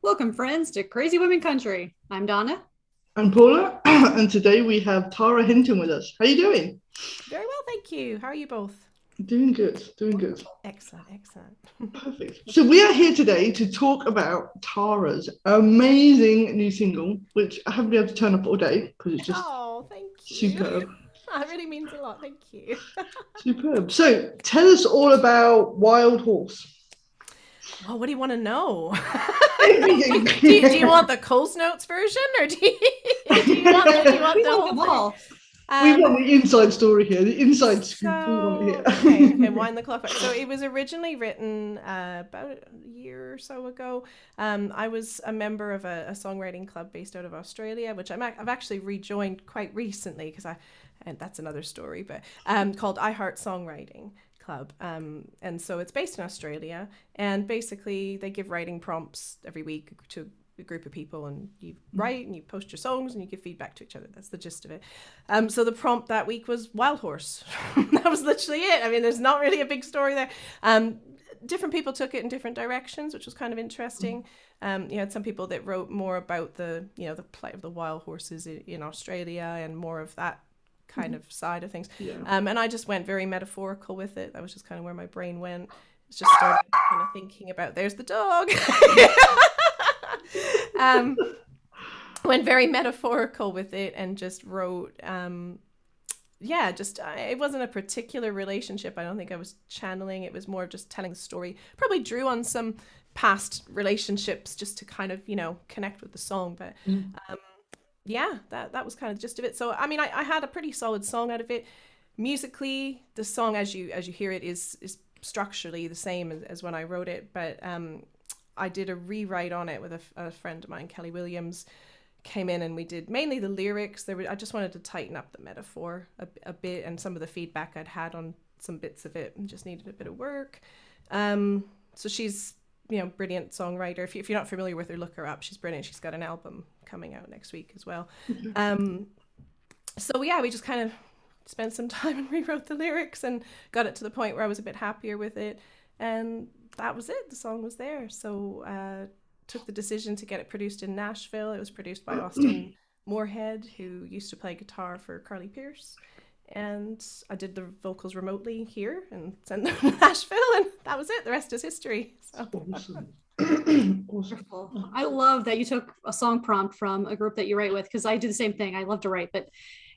Welcome, friends, to Crazy Women Country. I'm Donna. I'm Paula, and today we have Tara Henton with us. How you doing? Very well, thank you. How are you both? Doing good, doing good. Wonderful. Excellent, excellent. Perfect. So we are here today to talk about Tara's amazing new single, which I haven't been able to turn up all day because it's just Oh, thank you. superb, That really means a lot. Thank you. superb. So tell us all about Wild Horse. Well, what do you want to know? Everything. Do you want the Coles Notes version, or do you want We the want whole them thing? all. We want the inside story here, the inside scoop. We want it So, here. okay, wind the clock back. So it was originally written about a year or so ago. I was a member of a songwriting club based out of Australia, which I've actually rejoined quite recently and that's another story, but called I Heart Songwriting Club. And so it's based in Australia, and basically they give writing prompts every week to a group of people, and you write and you post your songs and you give feedback to each other. That's the gist of it. So the prompt that week was Wild Horse. That was literally it. I mean, there's not really a big story there. Different people took it in different directions, which was kind of interesting. You had some people that wrote more about the plight of the wild horses in Australia and more of that kind of side of things. Yeah. And I just went very metaphorical with it. That was just kind of where my brain went. It's just started kind of thinking about, there's the dog. Went very metaphorical with it and just wrote, it wasn't a particular relationship. I don't think I was channeling. It was more just telling the story. Probably drew on some past relationships just to kind of, connect with the song. But that was kind of the gist of it. So, I mean, I had a pretty solid song out of it. Musically, the song, as you hear it, is structurally the same as when I wrote it. But I did a rewrite on it with a friend of mine, Kelly Williams, came in, and we did mainly the lyrics. I just wanted to tighten up the metaphor a bit, and some of the feedback I'd had on some bits of it and just needed a bit of work. So she's, brilliant songwriter. If you're not familiar with her, look her up. She's brilliant. She's got an album coming out next week as well. So yeah, we just kind of spent some time and rewrote the lyrics and got it to the point where I was a bit happier with it. And that was it. The song was there. So took the decision to get it produced in Nashville. It was produced by Austin Moorhead, who used to play guitar for Carly Pearce. And I did the vocals remotely here and sent them to Nashville, and that was it. The rest is history. So. Awesome. Wonderful. I love that you took a song prompt from a group that you write with, because I do the same thing. I love to write, but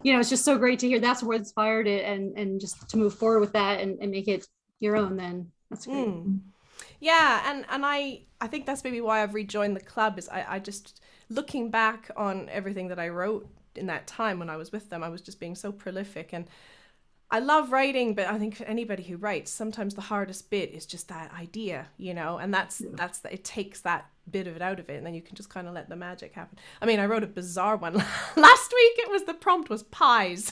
it's just so great to hear that's what inspired it, and just to move forward with that and make it your own. Then that's great. Yeah, and I think that's maybe why I've rejoined the club. Is I just, looking back on everything that I wrote in that time when I was with them, I was just being so prolific. And I love writing, but I think for anybody who writes, sometimes the hardest bit is just that idea, and it takes that bit of it out of it, and then you can just kind of let the magic happen. I mean, I wrote a bizarre one last week. The prompt was pies.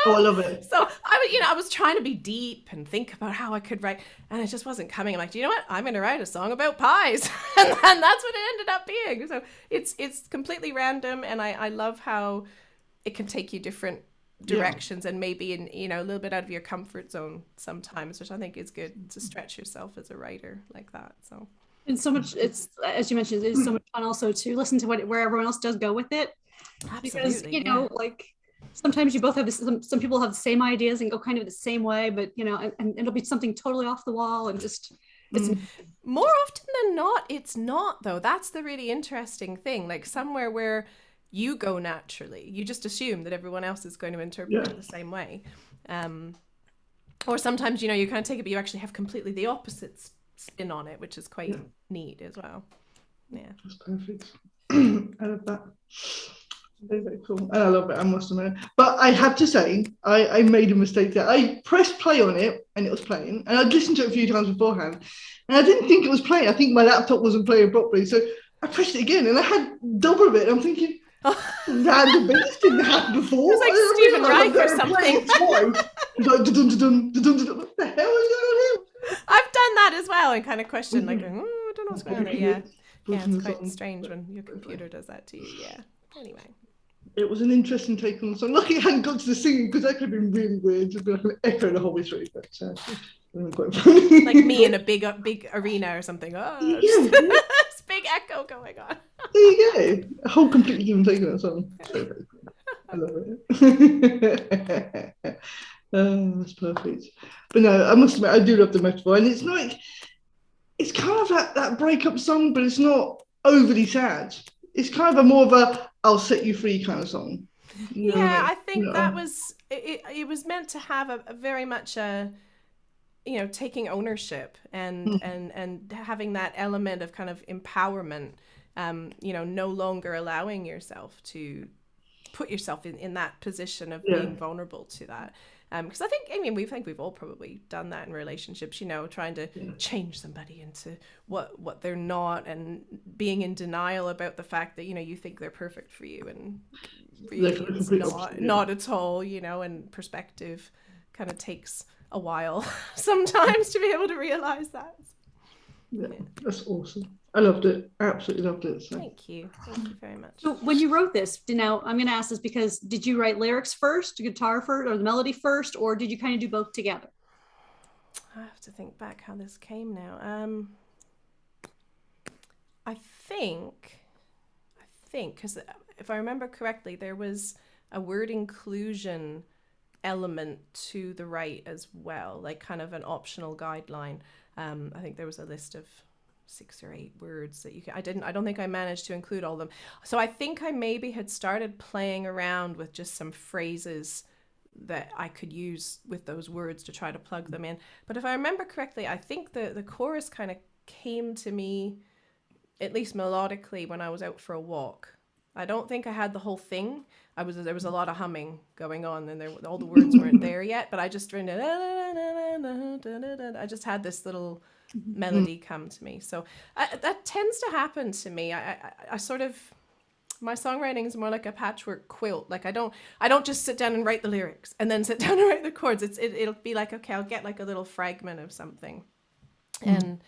Oh, I love it. So I was trying to be deep and think about how I could write, and it just wasn't coming. I'm like, do you know what? I'm going to write a song about pies, and that's what it ended up being. So it's completely random, and I love how it can take you different directions, and maybe in a little bit out of your comfort zone sometimes, which I think is good to stretch yourself as a writer like that. So. And so much, it's, as you mentioned, it's so much fun also to listen to where everyone else does go with it. Absolutely, because like sometimes you both have some people have the same ideas and go kind of the same way, but and it'll be something totally off the wall, and just it's more often than not it's not, though. That's the really interesting thing. Like, somewhere where you go naturally, you just assume that everyone else is going to interpret it the same way, or sometimes you kind of take it, but you actually have completely the opposite spin on it, which is quite neat as well. That's perfect. I love that. Very, very cool. And I love it, I must admit. But I have to say, I made a mistake there. I pressed play on it and it was playing. And I'd listened to it a few times beforehand. And I didn't think it was playing. I think my laptop wasn't playing properly. So I pressed it again and I had double of it. And I'm thinking, random bits didn't happen before. It's like Stephen Reich or something. Twice. Like, what the hell is going on here? I've done that as well and kind of questioned, like, I don't know what's going on there. Yeah, it's quite strange when your computer does that to you. Yeah. Anyway. It was an interesting take on the song. Lucky I hadn't got to the singing, because that could have been really weird. Just be like an echo the whole way through. But quite funny. Like me in a big arena or something. Oh, big echo going on. There you go. A whole completely different take on that song. So very cool. I love it. Oh, that's perfect. But no, I must admit, I do love the metaphor, and it's like it's kind of that breakup song, but it's not overly sad. It's kind of a more of a "I'll set you free" kind of song. You know what Yeah, I mean? I think that was it was meant to have a very much a, you know, taking ownership and having that element of kind of empowerment, you know, no longer allowing yourself to put yourself in that position of being vulnerable to that. Because I think we've all probably done that in relationships, you know, trying to change somebody into what they're not, and being in denial about the fact that, you know, you think they're perfect for you, and really it's not at all, you know, and perspective kind of takes a while sometimes to be able to realize that. Yeah, that's awesome. I loved it. Absolutely loved it. So. Thank you very much. So when you wrote this, now I'm going to ask this because did you write lyrics first, guitar first, or the melody first, or did you kind of do both together? I have to think back how this came now. I think because if I remember correctly, there was a word inclusion element to the write as well, like kind of an optional guideline. I think there was a list of 6 or 8 words that you can, I don't think I managed to include all of them. So I think I maybe had started playing around with just some phrases that I could use with those words to try to plug them in. But if I remember correctly, I think the chorus kind of came to me, at least melodically, when I was out for a walk. I don't think I had the whole thing. There was a lot of humming going on, and all the words weren't there yet. But I just I just had this little melody come to me. So that tends to happen to me. I sort of, my songwriting is more like a patchwork quilt. Like I don't just sit down and write the lyrics and then sit down and write the chords. It'll be like, okay, I'll get like a little fragment of something, and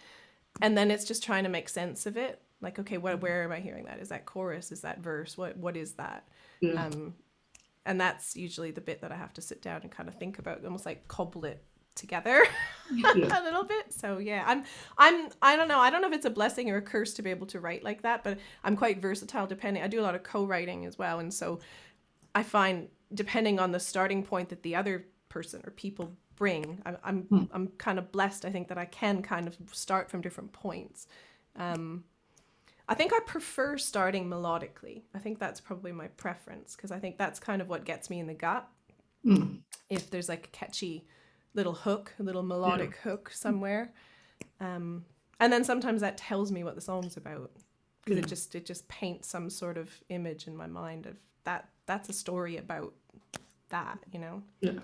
then it's just trying to make sense of it. Like, okay, where am I hearing that? Is that chorus? Is that verse? What is that? Yeah. And that's usually the bit that I have to sit down and kind of think about, almost like cobble it together a little bit. So yeah, I don't know if it's a blessing or a curse to be able to write like that, but I'm quite versatile depending. I do a lot of co-writing as well, and so I find depending on the starting point that the other person or people bring, I'm kind of blessed, I think, that I can kind of start from different points. I think I prefer starting melodically. I think that's probably my preference, because I think that's kind of what gets me in the gut. If there's like a catchy little hook, a little melodic hook somewhere. And then sometimes that tells me what the song's about, because it just paints some sort of image in my mind of that's a story about that, you know? Yeah.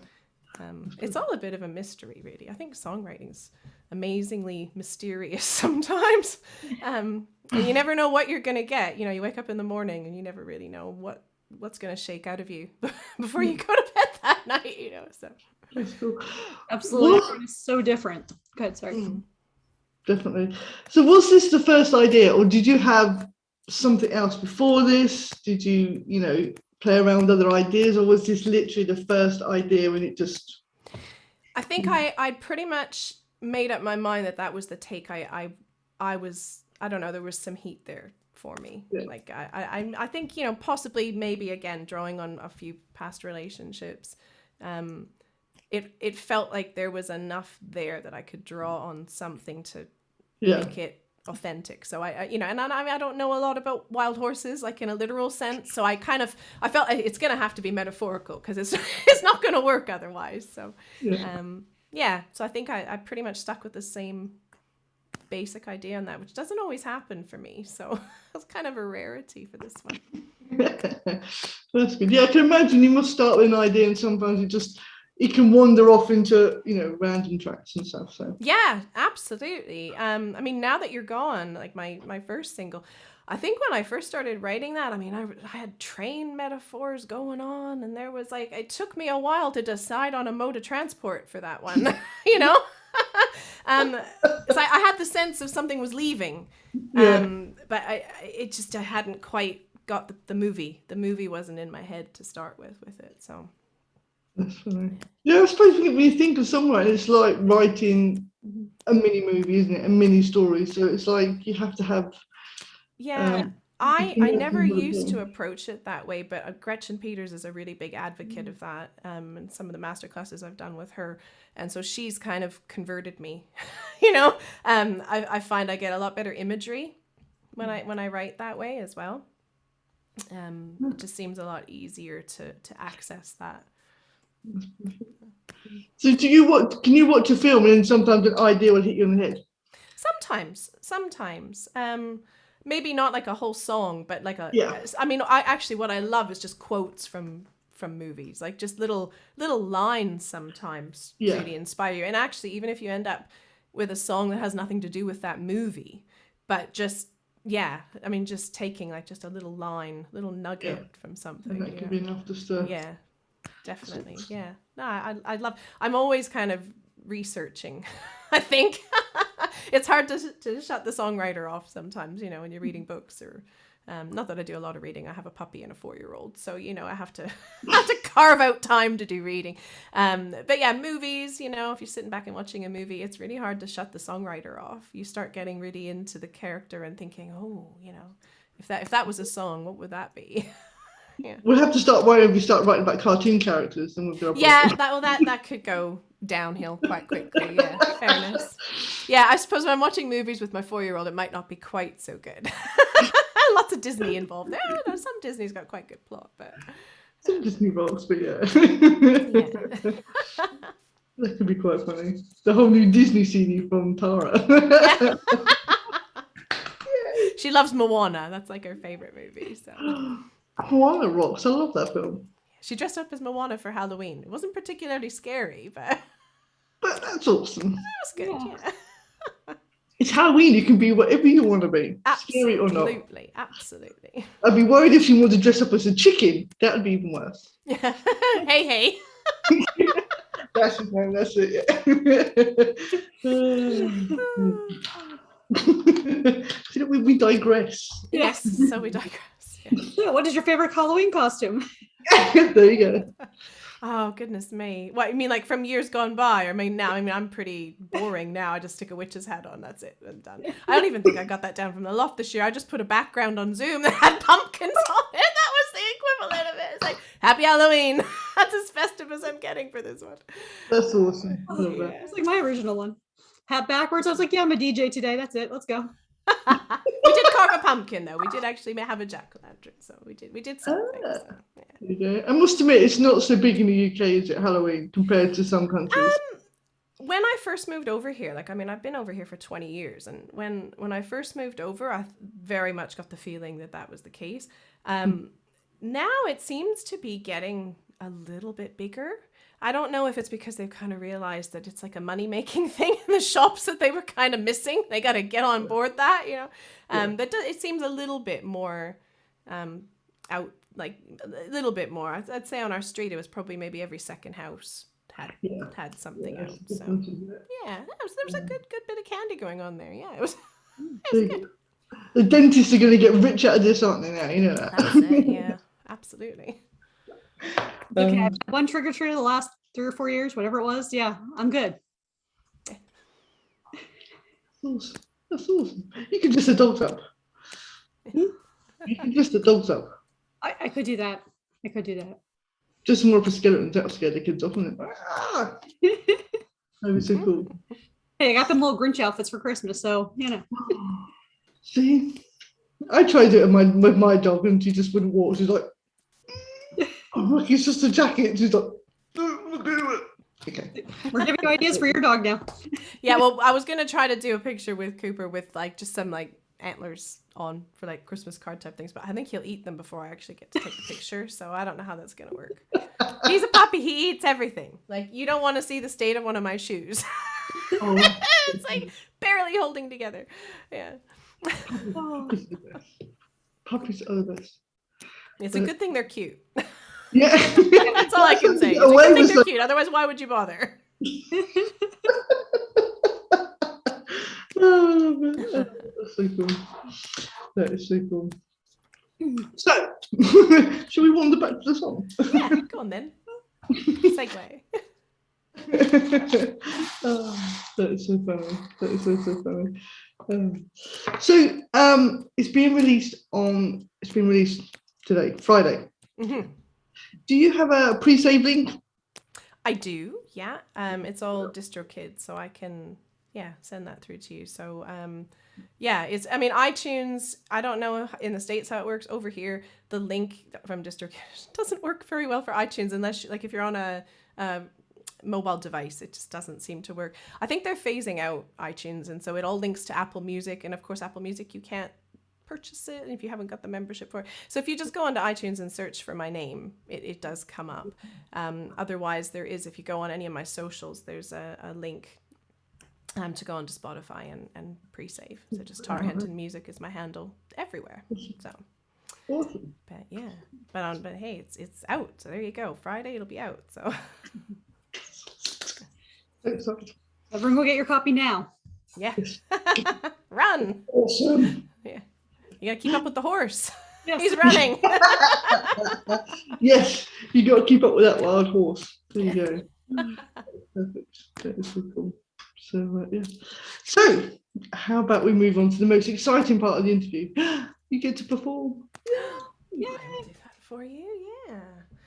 It's all a bit of a mystery, really. I think songwriting's amazingly mysterious sometimes. And you never know what you're going to get. You know, you wake up in the morning and you never really know what's going to shake out of you before you go to bed that night, you know, so. That's cool. Absolutely. Everyone is so different. Go ahead, sorry. Definitely. So was this the first idea, or did you have something else before this? Did you, you know, play around with other ideas, or was this literally the first idea and it just... I think I pretty much made up my mind that was the take. I don't know, there was some heat there for me. Yeah. Like I think, you know, possibly maybe again drawing on a few past relationships, it felt like there was enough there that I could draw on something to make it authentic. So I you know, and I don't know a lot about wild horses, like in a literal sense. So I felt it's gonna have to be metaphorical, because it's not gonna work otherwise. So so I think I pretty much stuck with the same basic idea on that, which doesn't always happen for me. So it's kind of a rarity for this one. That's good. Yeah, I can imagine you must start with an idea and sometimes it can wander off into, you know, random tracks and stuff. So yeah, absolutely. I mean, Now That You're Gone, like my first single, I think when I first started writing that, I mean, I had train metaphors going on, and there was like, it took me a while to decide on a mode of transport for that one, you know. So I had the sense of something was leaving, but I hadn't quite got the movie. The movie wasn't in my head to start with it. So that's funny. Yeah, I suppose when you think of songwriting, it's like writing a mini movie, isn't it? A mini story. So it's like you have to have Yeah. I never used to to. approach it that way, but Gretchen Peters is a really big advocate of that, and some of the master classes I've done with her, and so she's kind of converted me. I find I get a lot better imagery when I write that way as well. It just seems a lot easier to access that. So can you watch a film and then sometimes an idea will hit you in the head? Sometimes. Maybe not like a whole song, but like Yeah. I mean, what I love is just quotes from movies, like just little lines sometimes Yeah. really inspire you. And actually, even if you end up with a song that has nothing to do with that movie, but just just taking like just a little line, little nugget from something. And that could be enough just to. Yeah, definitely. Yeah. No, I love. I'm always kind of researching. I think it's hard to shut the songwriter off sometimes, when you're reading books or not that I do a lot of reading. I have a puppy and a 4-year-old, so I have to carve out time to do reading. But yeah, movies, if you're sitting back and watching a movie, it's really hard to shut the songwriter off. You start getting really into the character and thinking, if that was a song, what would that be? Yeah. We'll have to start worrying if we start writing about cartoon characters, then we'll go. Yeah, that could go downhill quite quickly. Yeah, fairness. Yeah, I suppose when I'm watching movies with my 4-year-old, it might not be quite so good. Lots of Disney involved there. Some Disney's got quite good plot, but some Disney rocks, but yeah. That could be quite funny. The whole new Disney CD from Tara. Yeah. She loves Moana. That's like her favorite movie. So. Moana rocks. I love that film. She dressed up as Moana for Halloween. It wasn't particularly scary, but that's awesome. That was good. Yeah. It's Halloween. You can be whatever you want to be, scary or not. Absolutely. I'd be worried if she wanted to dress up as a chicken. That would be even worse. Yeah. Hey. That's it. Yeah. We digress. Yes, so we digress. Yeah. What is your favorite Halloween costume? There you go. Oh, goodness me. What, you mean like from years gone by? I mean, now, I'm pretty boring now. I just stick a witch's hat on. That's it. I'm done. I don't even think I got that down from the loft this year. I just put a background on Zoom that had pumpkins on it. That was the equivalent of it. It's like, Happy Halloween. That's as festive as I'm getting for this one. That's awesome. Oh, yeah. It's like my original one. Hat backwards. I was like, yeah, I'm a DJ today. That's it. Let's go. We did carve a pumpkin though. We did actually have a jack-o'-lantern, so we did something. So, yeah. I must admit, it's not so big in the UK, is it, Halloween, compared to some countries? When I first moved over here, I've been over here for 20 years, and when I first moved over, I very much got the feeling that was the case. Now it seems to be getting a little bit bigger. I don't know if it's because they've kind of realized that it's like a money-making thing in the shops that they were kind of missing. They got to get on board that, But it seems a little bit more out, like a little bit more. I'd say on our street, it was probably maybe every second house had something out. So there was a good bit of candy going on there. Yeah, it was good. The dentists are going to get rich out of this, aren't they? Now you know that. That's it. Yeah, absolutely. Okay, one trick or treat the last 3 or 4 years, whatever it was. Yeah, I'm good. That's awesome. You can just adult up. You can just adult up. I could do that. Just more of a skeleton that'll scare the kids off, isn't it? Ah! That was so cool. Hey, I got them little Grinch outfits for Christmas, so See, I tried it with my dog, and she just wouldn't walk. She's like, "Oh, look, it's just a jacket." She's like, "Okay." We're giving you ideas for your dog now. Yeah, well, I was gonna try to do a picture with Cooper with like just some like antlers on for like Christmas card type things, but I think he'll eat them before I actually get to take the picture, so I don't know how that's gonna work. He's a puppy, he eats everything. Like, you don't want to see the state of one of my shoes. Oh. It's like barely holding together. Yeah. Puppies are the best. It's a good thing they're cute. Yeah. That's all I can say. It's a good thing they're cute, otherwise why would you bother? Oh, that's so cool. That is so cool. So, shall we wander back to the song? Yeah, go on then. Segue. Oh, that is so funny. That is so funny. It's being released today, Friday. Mm-hmm. Do you have a pre-save link? I do, yeah. It's all DistroKid, so I can send that through to you. So iTunes, I don't know in the States how it works. Over here, the link from DistroKid doesn't work very well for iTunes unless if you're on a mobile device, it just doesn't seem to work. I think they're phasing out iTunes, and so it all links to Apple Music, and of course Apple Music you can't purchase it if you haven't got the membership for it. So if you just go onto iTunes and search for my name, it does come up. Otherwise there is, if you go on any of my socials, there's a link to go onto Spotify and pre-save. So just Tara Henton Music is my handle everywhere. So awesome. But yeah, but hey, it's out, so there you go. Friday it'll be out. So everyone go get your copy now. Yeah. Run. Awesome. Yeah. You gotta keep up with the horse. Yes. He's running. Yes, you got to keep up with that wild horse. There you go. Perfect. That is so cool. So yeah. So how about we move on to the most exciting part of the interview? You get to perform. Yeah. I do that for you. Yeah.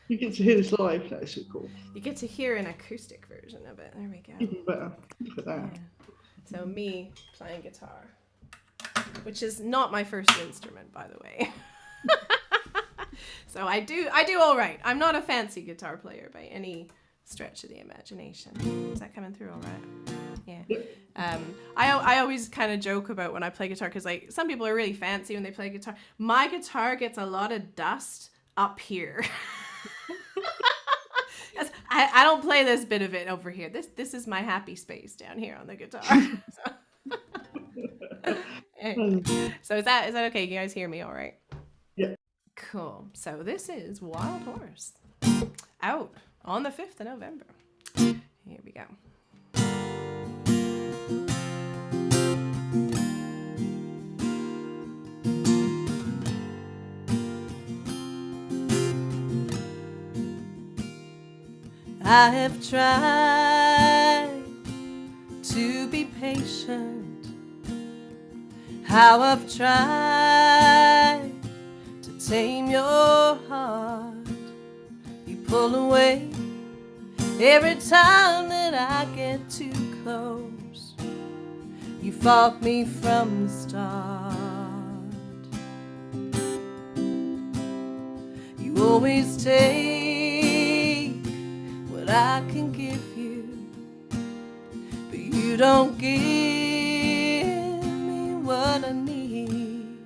You get to hear this live. That is so cool. You get to hear an acoustic version of it. There we go. Even better. Look at that. Yeah. So me playing guitar, which is not my first instrument, by the way. So I do all right. I'm not a fancy guitar player by any stretch of the imagination. Is that coming through all right? Yeah. I always kind of joke about when I play guitar, because like some people are really fancy when they play guitar. My guitar gets a lot of dust up here. I don't play this bit of it over here. This is my happy space down here on the guitar. So is that okay? You guys hear me all right? Yeah. Cool. So this is Wild Horse, out on the 5th of November. Here we go. I have tried to be patient, how I've tried to tame your heart. You pull away every time that I get too close. You fought me from the start. You always take what I can give you, but you don't give me what I need.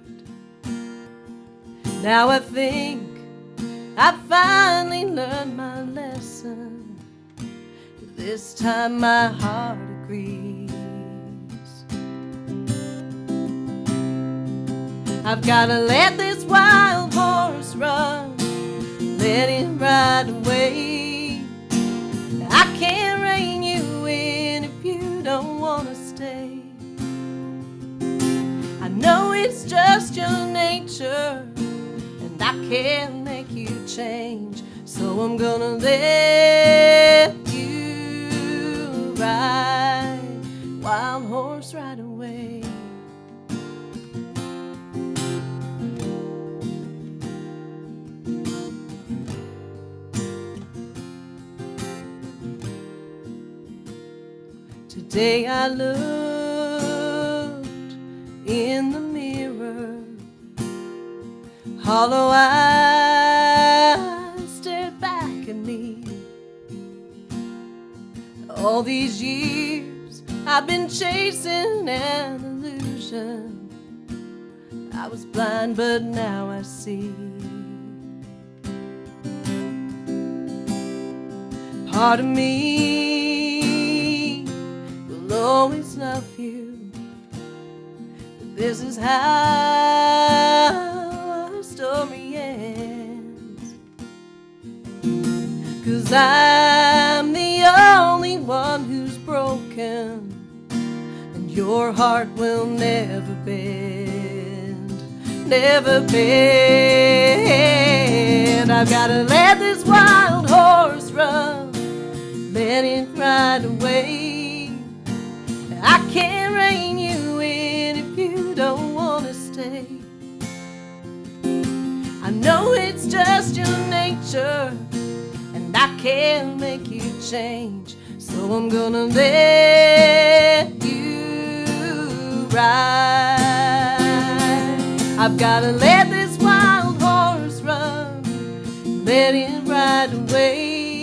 Now I think I finally learned my lesson. This time my heart agrees. I've gotta let this wild horse run, let him ride away. I can't rein you in if you don't wanna stay. I know it's just your nature, and I can't make you change. So I'm gonna let you ride, wild horse, ride away. Today I looked in the mirror, hollow eyes stared back at me. All these years I've been chasing an illusion. I was blind, but now I see. Part of me will always love you, but this is how our story ends. 'Cause I'm the only one who's broken, and your heart will never bend, never bend. I've gotta let this wild horse run, let it ride away. I can't rein you in if you don't want to stay. I know it's just your nature, and I can't make you change. So I'm gonna let you ride. I've gotta let this wild horse run, let it ride away.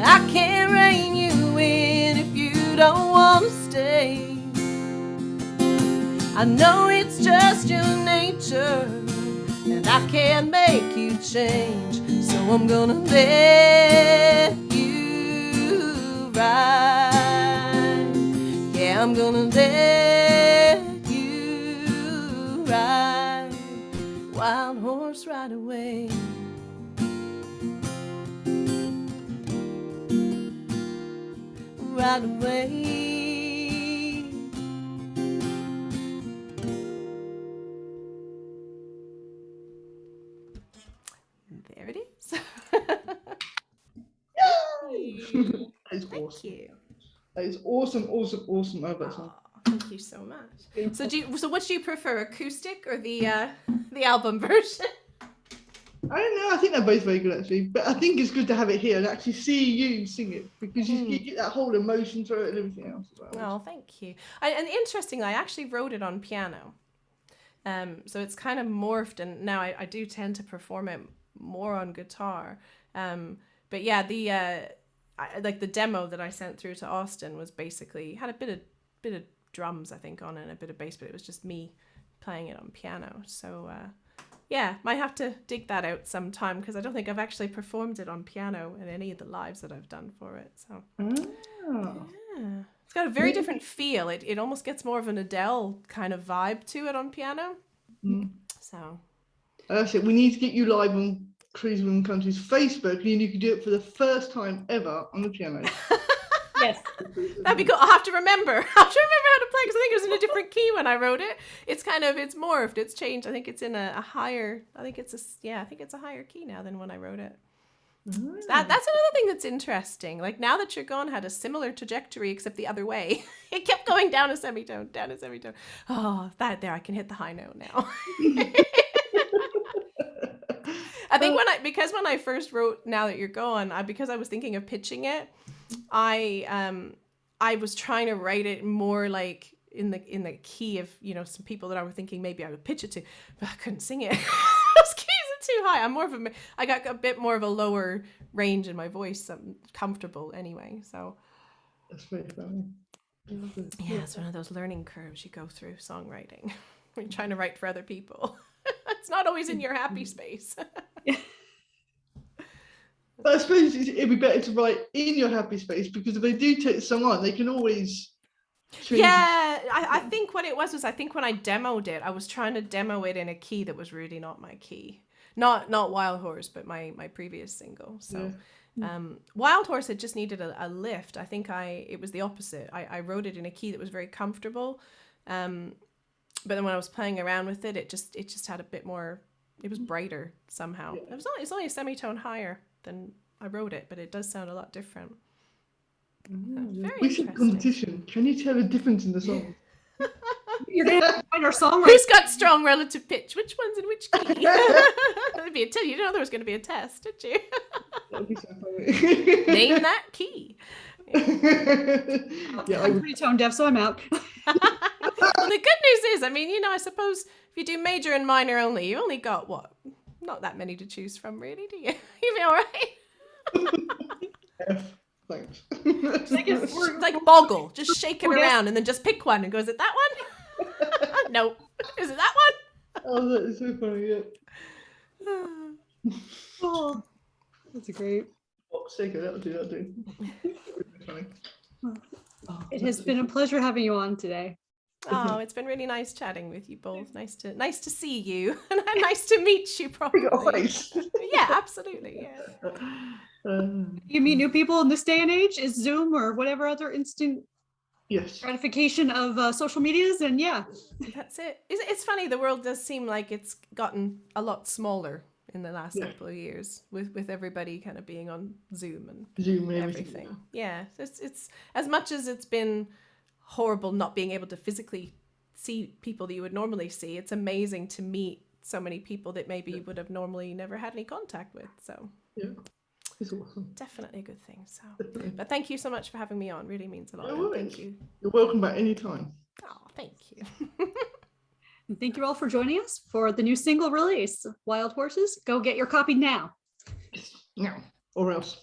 I can't rein you in if you don't want to stay. I know it's just your nature, and I can't make you change. So I'm gonna let you ride. Yeah, I'm gonna let you ride. Wild horse ride away. Ride away. There it is. That is Thank awesome. you. That is awesome. I love that song. Aw, thank you so much. So which do you prefer, acoustic or the album version? I don't know. I think they're both very good actually, but I think it's good to have it here and actually see you sing it because you get that whole emotion through it and everything else as well. Oh, thank you. And interestingly, I actually wrote it on piano. So it's kind of morphed, and now I do tend to perform it more on guitar. But yeah, like the demo that I sent through to Austin was basically had a bit of drums I think on it and a bit of bass, but it was just me playing it on piano. So yeah, might have to dig that out sometime because I don't think I've actually performed it on piano in any of the lives that I've done for it. So yeah. It's got a very different feel. It almost gets more of an Adele kind of vibe to it on piano. So that's it. We need to get you live on Cruise Women Country's Facebook, and you can do it for the first time ever on the piano. Yes. That'd be cool. I'll have to remember. How to play because I think it was in a different key when I wrote it. It's morphed. It's changed. I think it's in a higher. I think it's a higher key now than when I wrote it. That's another thing that's interesting. Like now that You're Gone had a similar trajectory except the other way. It kept going down a semitone, down a semitone. Oh, there I can hit the high note now. I think when I first wrote Now That You're Gone, because I was thinking of pitching it, I was trying to write it more like in the key of, some people that I were thinking maybe I would pitch it to, but I couldn't sing it. Those keys are too high. I got a bit more of a lower range in my voice. I'm comfortable anyway. So That's very funny. yeah, it's one of those learning curves you go through songwriting when you're trying to write for other people. It's not always in your happy space. But I suppose it'd be better to write in your happy space because if they do take the song on, they can always change. Yeah, I think what it was I think when I demoed it, I was trying to demo it in a key that was really not my key. Not Wild Horse, but my previous single. So Wild Horse had just needed a lift. I think it was the opposite. I wrote it in a key that was very comfortable. But then when I was playing around with it, it just had a bit more, it was brighter somehow. Yeah. It's only a semitone higher than I wrote it, but it does sound a lot different. We should competition. Can you tell the difference in the song? You're going to find our songwriter. Who's got strong relative pitch? Which one's in which key? That'd be a tell. You didn't know there was going to be a test, did you? That'd be so funny. Name that key. Yeah, I'm pretty tone deaf, so I'm out. Well, the good news is, I suppose if you do major and minor only, you only got what? Not that many to choose from, really, do you? You'll be all right. F. Thanks. Like boggle, just shake it around and then just pick one and go, is it that one? No. Is it that one? Oh, that is so funny, yeah. Oh, that's great. Oh, shake it, that'll do. Funny. It has been a pleasure having you on today. Oh, it's been really nice chatting with you both. Nice to see you, and nice to meet you properly. Yeah, absolutely. Yeah. You meet new people in this day and age, is Zoom or whatever other instant gratification of social medias, and yeah, that's it. It's funny. The world does seem like it's gotten a lot smaller in the last couple of years with everybody kind of being on Zoom and Zoom and everything. Yeah, it's as much as it's been horrible not being able to physically see people that you would normally see. It's amazing to meet so many people that maybe you would have normally never had any contact with. So yeah, it's awesome. Definitely a good thing. So, Definitely. but thank you so much for having me on. Really means a lot. No And worries. thank you. You're welcome back anytime. Oh, thank you. And thank you all for joining us for the new single release, Wild Horses. Go get your copy now. No, or else.